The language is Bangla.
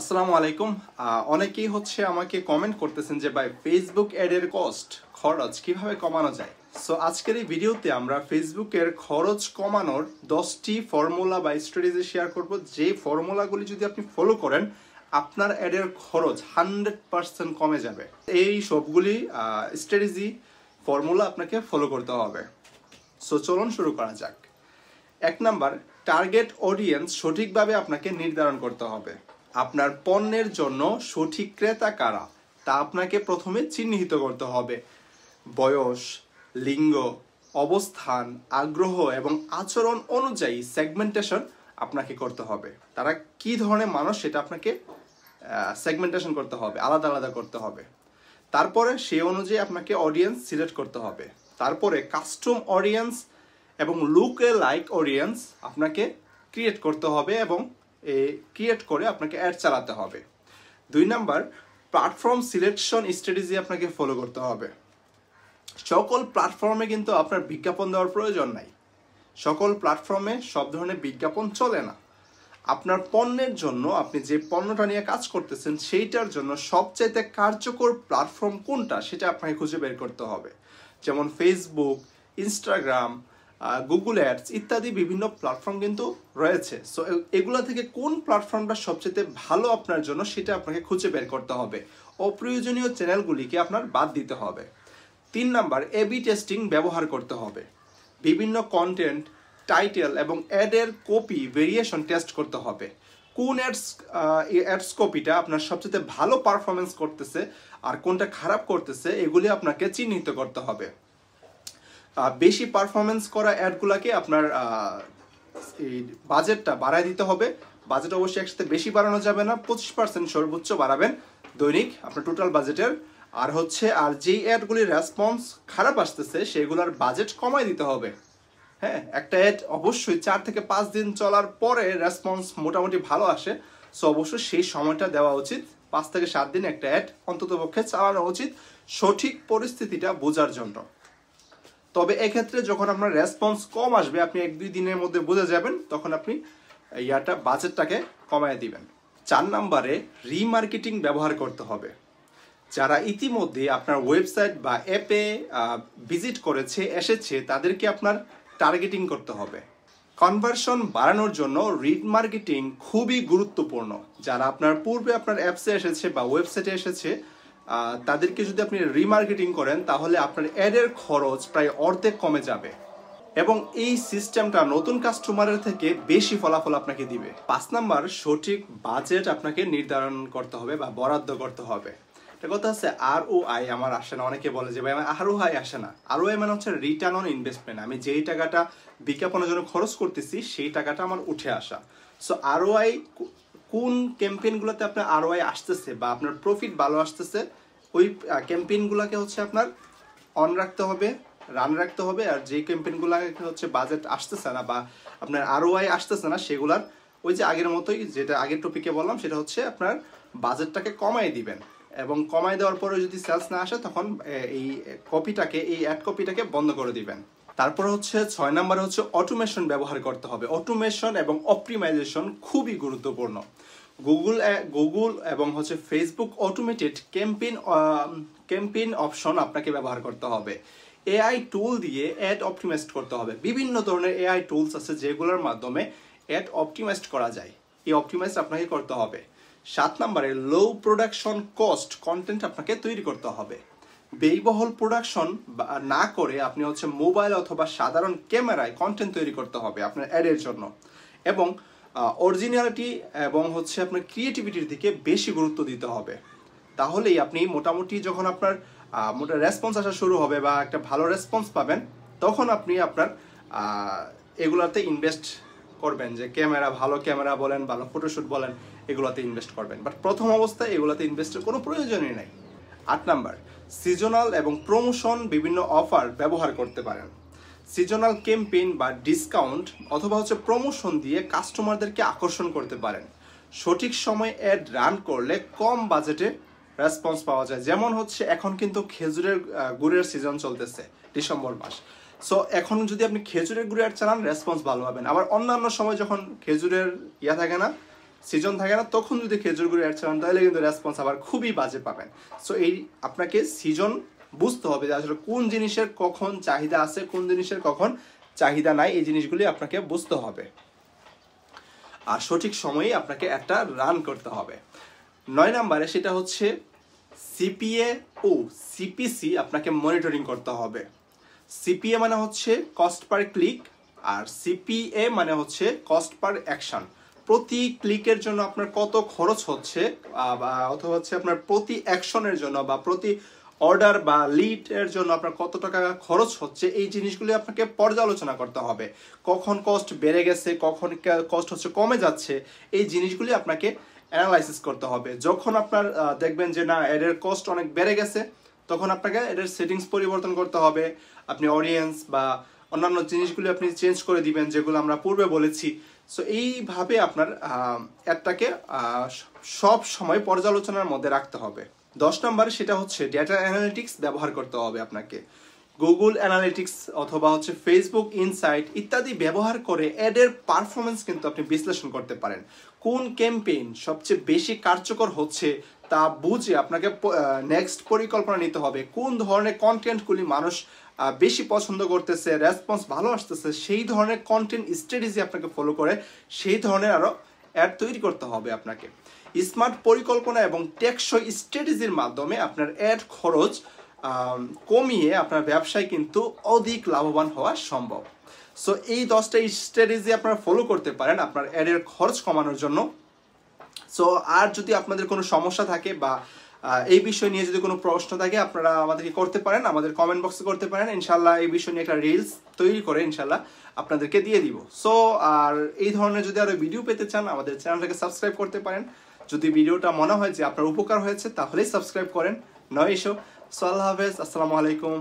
আসসালামু আলাইকুম। অনেকেই আমাকে কমেন্ট করতেছেন যে ভাই ফেসবুক অ্যাডের খরচ কিভাবে কমানো যায়। সো আজকের এই ভিডিওতে আমরা ফেসবুকের খরচ কমানোর 10টি ফর্মুলা বা স্ট্র্যাটেজি শেয়ার করব, যে ফর্মুলাগুলি যদি আপনি ফলো করেন আপনার অ্যাডের খরচ 100% কমে যাবে। এই সবগুলি স্ট্র্যাটেজি ফর্মুলা আপনাকে ফলো করতে হবে। সো চলুন শুরু করা যাক। 1 নাম্বার, টার্গেট অডিয়েন্স সঠিকভাবে আপনাকে নির্ধারণ করতে হবে। আপনার পণ্যের জন্য সঠিক ক্রেতা কারা তা আপনাকে প্রথমে চিহ্নিত করতে হবে। বয়স, লিঙ্গ, অবস্থান, আগ্রহ এবং আচরণ অনুযায়ী সেগমেন্টেশন আপনাকে করতে হবে। তারা কি ধরনের মানুষ সেটা আপনাকে সেগমেন্টেশন করতে হবে, আলাদা আলাদা করতে হবে। তারপরে সেই অনুযায়ী আপনাকে অডিয়েন্স সিলেক্ট করতে হবে। তারপরে কাস্টম অডিয়েন্স এবং লুক এ লাইক অডিয়েন্স আপনাকে ক্রিয়েট করতে হবে এবং ক্রিয়েট করে আপনাকে অ্যাড চালাতে হবে। 2 নাম্বার, প্ল্যাটফর্ম সিলেকশন স্ট্র্যাটেজি আপনাকে ফলো করতে হবে। সকল প্ল্যাটফর্মে কিন্তু আপনার বিজ্ঞাপন দেওয়ার প্রয়োজন নাই। সকল প্ল্যাটফর্মে সব ধরনের বিজ্ঞাপন চলে না। আপনার পণ্যের জন্য, আপনি যে পণ্যটা নিয়ে কাজ করতেছেন সেইটার জন্য সবচাইতে কার্যকর প্ল্যাটফর্ম কোনটা সেটা আপনাকে খুঁজে বের করতে হবে। যেমন ফেসবুক, ইনস্টাগ্রাম, গুগল অ্যাডস ইত্যাদি বিভিন্ন প্ল্যাটফর্ম কিন্তু রয়েছে। সো এগুলো থেকে কোন প্ল্যাটফর্মটা সবচেয়ে ভালো আপনার জন্য সেটা আপনাকে খুঁজে বের করতে হবে। অপ্রয়োজনীয় চ্যানেলগুলিকে আপনার বাদ দিতে হবে। 3 নাম্বার, এবি টেস্টিং ব্যবহার করতে হবে। বিভিন্ন কন্টেন্ট, টাইটেল এবং অ্যাডের কপি ভেরিয়েশন টেস্ট করতে হবে। কোন অ্যাডস কপিটা আপনার সবচেয়ে ভালো পারফরমেন্স করতেছে আর কোনটা খারাপ করতেছে এগুলি আপনাকে চিহ্নিত করতে হবে। বেশি পারফরমেন্স করা অ্যাডগুলোকে আপনার এই বাজেটটা বাড়ায় দিতে হবে। বাজেট অবশ্যই একসাথে বেশি বাড়ানো যাবে না, 25% সর্বোচ্চ বাড়াবেন দৈনিক আপনার টোটাল বাজেটের। আর যেই অ্যাডগুলির রেসপন্স খারাপ আসতেছে সেগুলোর বাজেট কমায় দিতে হবে। হ্যাঁ, একটা অ্যাড অবশ্যই 4 থেকে 5 দিন চলার পরে রেসপন্স মোটামুটি ভালো আসে। সো অবশ্যই সেই সময়টা দেওয়া উচিত। 5 থেকে 7 দিন একটা অ্যাড অন্ততপক্ষে চালানো উচিত সঠিক পরিস্থিতিটা বোঝার জন্য। তবে এক্ষেত্রে যখন আপনার রেসপন্স কম আসবে, আপনি 1-2 দিনের মধ্যে বুঝে যাবেন, তখন আপনি বাজেটটাকে কমায় দিবেন। 4 নাম্বারে, রিমার্কেটিং ব্যবহার করতে হবে। যারা ইতিমধ্যে আপনার ওয়েবসাইট বা অ্যাপে ভিজিট করেছে, এসেছে, তাদেরকে আপনার টার্গেটিং করতে হবে। কনভার্সন বাড়ানোর জন্য রিমার্কেটিং খুবই গুরুত্বপূর্ণ। যারা আপনার পূর্বে আপনার অ্যাপসে এসেছে বা ওয়েবসাইটে এসেছে তাদেরকে যদি আপনি রিমার্কেটিং করেন তাহলে আপনার অ্যাডের খরচ প্রায় অর্ধেক কমে যাবে এবং এই সিস্টেমটা নতুন কাস্টমারের থেকে বেশি ফলাফল আপনাকে দিবে। 5 নাম্বার, সঠিক বাজেট আপনাকে নির্ধারণ করতে হবে বা বরাদ্দ করতে হবে। একটা কথা আছে, ROI আমার আসে না। অনেকে বলে যে ভাই আমার ROI আসে না। ROI মানে হচ্ছে রিটার্ন অন ইনভেস্টমেন্ট। আমি যেই টাকাটা বিজ্ঞাপনের জন্য খরচ করতেছি সেই টাকাটা আমার উঠে আসা। সো ROI, কোন ক্যাম্পেইনগুলোতে আপনার ROI আসতেছে বা আপনার প্রফিট ভালো আসতেছে ওই ক্যাম্পেইনগুলোকে আপনার অন রাখতে হবে, রান রাখতে হবে। আর যে ক্যাম্পেইনগুলোকে বাজেট আসতেছে না বা আপনার ROI আসতেছে না সেগুলার ওই যে আগের মতোই, যেটা আগের টপিকে বললাম, সেটা হচ্ছে আপনার বাজেটটাকে কমাই দিবেন এবং কমাই দেওয়ার পরে যদি সেলস না আসে তখন এই অ্যাড কপিটাকে বন্ধ করে দিবেন। তারপর 6 নাম্বার অটোমেশন ব্যবহার করতে হবে। অটোমেশন এবং অপটিমাইজেশন খুবই গুরুত্বপূর্ণ। গুগল এবং ফেসবুক অটোমেটেড ক্যাম্পেইন অপশন আপনাকে ব্যবহার করতে হবে। AI টুল দিয়ে অ্যাড অপটিমাইজ করতে হবে। বিভিন্ন ধরনের AI টুলস আছে যেগুলোর মাধ্যমে অ্যাড অপটিমাইজ করা যায়। এই অপটিমাইজ আপনাকে করতে হবে। 7 নাম্বারে, লো প্রোডাকশন কস্ট কন্টেন্ট আপনাকে তৈরি করতে হবে। ব্যয়বহুল প্রোডাকশন না করে আপনি মোবাইল অথবা সাধারণ ক্যামেরায় কন্টেন্ট তৈরি করতে হবে আপনার অ্যাডের জন্য এবং অরিজিনালিটি এবং আপনার ক্রিয়েটিভিটির দিকে বেশি গুরুত্ব দিতে হবে। তাহলেই আপনি মোটামুটি যখন আপনার রেসপন্স আসা শুরু হবে বা একটা ভালো রেসপন্স পাবেন তখন আপনি আপনার এগুলাতে ইনভেস্ট করবেন। যে ভালো ক্যামেরা বলেন, ভালো ফটোশ্যুট বলেন, এগুলোতে ইনভেস্ট করবেন। বাট প্রথম অবস্থায় এগুলোতে ইনভেস্টের কোনো প্রয়োজনই নাই। 8 নাম্বার, সিজনাল এবং প্রমোশন বিভিন্ন অফার ব্যবহার করতে পারেন। সিজনাল ক্যাম্পেইন বা ডিসকাউন্ট অথবা প্রমোশন দিয়ে কাস্টমারদেরকে আকর্ষণ করতে পারেন। সঠিক সময় অ্যাড রান করলে কম বাজেটে রেসপন্স পাওয়া যায়। যেমন এখন কিন্তু খেজুরের গুড়ের সিজন চলতেছে, ডিসেম্বর মাস। সো এখন যদি আপনি খেজুরের গুড় অ্যাড চালান রেসপন্স ভালো পাবেন। আবার অন্যান্য সময় যখন খেজুরের থাকে না, সিজন থাকে না তখন যদি খেজুর গুঁড়ো অ্যাড চালান তাহলে কিন্তু রেসপন্স আবার খুবই বাজে পাবেন। সো এই আপনাকে সিজন বুঝতে হবে যে আসলে কোন জিনিসের কখন চাহিদা আছে, কোন জিনিসের কখন চাহিদা নাই, এই জিনিসগুলি আপনাকে বুঝতে হবে। আর সঠিক সময়ে আপনাকে একটা রান করতে হবে। 9 নম্বরে সেটা হচ্ছে সিপিএ ও সিপিসি আপনাকে মনিটরিং করতে হবে। সিপিএ মানে হচ্ছে কস্ট পার ক্লিক, আর সিপিএ মানে হচ্ছে কস্ট পার অ্যাকশন। প্রতি ক্লিকের জন্য আপনার কত খরচ হচ্ছে, অথবা হচ্ছে আপনার প্রতি অ্যাকশনের জন্য বা প্রতি অর্ডার বা লিড এর জন্য আপনার কত টাকা খরচ হচ্ছে, এই জিনিসগুলি আপনাকে পর্যালোচনা করতে হবে। কখন কস্ট বেড়ে গেছে, কখন কস্ট হচ্ছে কমে যাচ্ছে, এই জিনিসগুলি আপনাকে অ্যানালাইসিস করতে হবে। যখন আপনার দেখবেন যে না এর কস্ট অনেক বেড়ে গেছে, তখন আপনাকে এর সেটিংস পরিবর্তন করতে হবে। আপনি অডিয়েন্স বা অন্যান্য জিনিসগুলি আপনি চেঞ্জ করে দিবেন যেগুলো আমরা পূর্বে বলেছি। সো এইভাবে আপনার অ্যাডটাকে সব সময় পর্যালোচনার মধ্যে রাখতে হবে। 10 নম্বরে সেটা হচ্ছে ডেটা অ্যানালিটিক্স ব্যবহার করতে হবে আপনাকে। গুগল অ্যানালিটিক্স অথবা হচ্ছে ফেসবুক ইনসাইট ইত্যাদি ব্যবহার করে অ্যাডের পারফরমেন্স কিন্তু আপনি বিশ্লেষণ করতে পারেন। কোন ক্যাম্পেইন সবচেয়ে বেশি কার্যকর হচ্ছে তা বুঝে আপনাকে নেক্সট পরিকল্পনা নিতে হবে। কোন ধরনের কন্টেন্টগুলি মানুষ বেশি পছন্দ করতেছে, রেসপন্স ভালো আসতেছে, সেই ধরনের কন্টেন্ট স্ট্র্যাটেজি আপনাকে ফলো করে সেই ধরনের আরও অ্যাড তৈরি করতে হবে আপনাকে। স্মার্ট পরিকল্পনা এবং টেকসই স্ট্র্যাটেজির মাধ্যমে আপনার অ্যাড খরচ কমিয়ে আপনার ব্যবসায় কিন্তু অধিক লাভবান হওয়া সম্ভব। সো এই 10টা স্ট্র্যাটেজি আপনারা ফলো করতে পারেন আপনার অ্যাডের খরচ কমানোর জন্য। সো আর যদি আপনাদের কোনো সমস্যা থাকে বা এই বিষয় নিয়ে যদি কোনো প্রশ্ন থাকে আপনারা আমাদেরকে করতে পারেন, আমাদের কমেন্ট বক্সে করতে পারেন। ইনশাল্লাহ এই বিষয় নিয়ে একটা রিলস তৈরি করে ইনশাল্লাহ আপনাদেরকে দিয়ে দিব। সো আর এই ধরনের যদি আরো ভিডিও পেতে চান আমাদের চ্যানেলটাকে সাবস্ক্রাইব করতে পারেন। যদি ভিডিওটা মনে হয় যে আপনার উপকার হয়েছে তাহলেই সাবস্ক্রাইব করেন, নয় এসো। সো আল্লাহ হাফেজ, আসসালামু আলাইকুম।